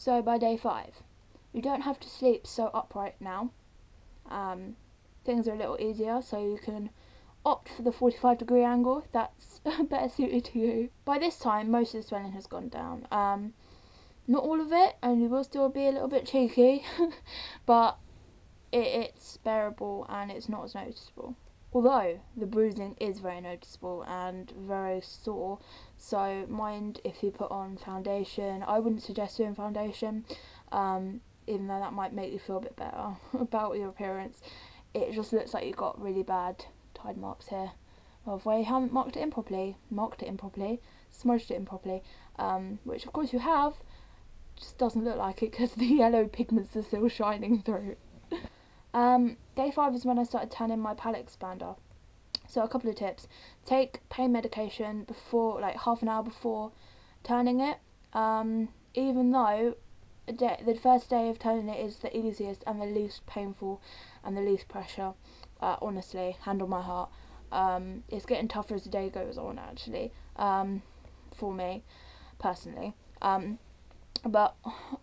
So by day 5, you don't have to sleep so upright now. Things are a little easier, so you can opt for the 45-degree angle if that's better suited to you. By this time, most of the swelling has gone down. Not all of it, and you will still be a little bit cheeky, but it's bearable and it's not as noticeable. Although the bruising is very noticeable and very sore, so mind if you put on foundation. I wouldn't suggest doing foundation, even though that might make you feel a bit better about your appearance. It just looks like you've got really bad tide marks here of where you haven't marked it in properly, smudged it in properly, which of course you have, just doesn't look like it because the yellow pigments are still shining through. Day 5 is when I started tanning my palate expander. So a couple of tips: take pain medication before, like half an hour before tanning it. Even though the first day of tanning it is the easiest and the least painful and the least pressure, honestly, hand on my heart. It's getting tougher as the day goes on, actually, for me personally. But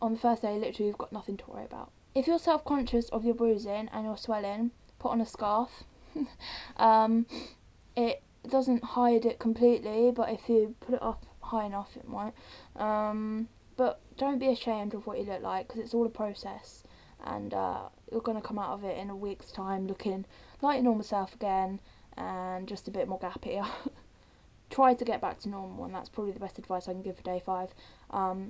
on the first day, literally, you've got nothing to worry about. If you're self-conscious of your bruising and your swelling, put on a scarf. It doesn't hide it completely, but if you put it up high enough, it might. But don't be ashamed of what you look like, because it's all a process, and you're going to come out of it in a week's time looking like your normal self again, and just a bit more gappier. Try to get back to normal, and that's probably the best advice I can give for day 5.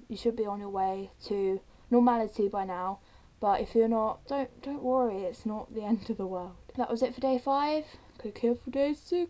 You should be on your way to normality by now. But if you're not, don't worry, it's not the end of the world. That was it for day 5. Click here for day 6.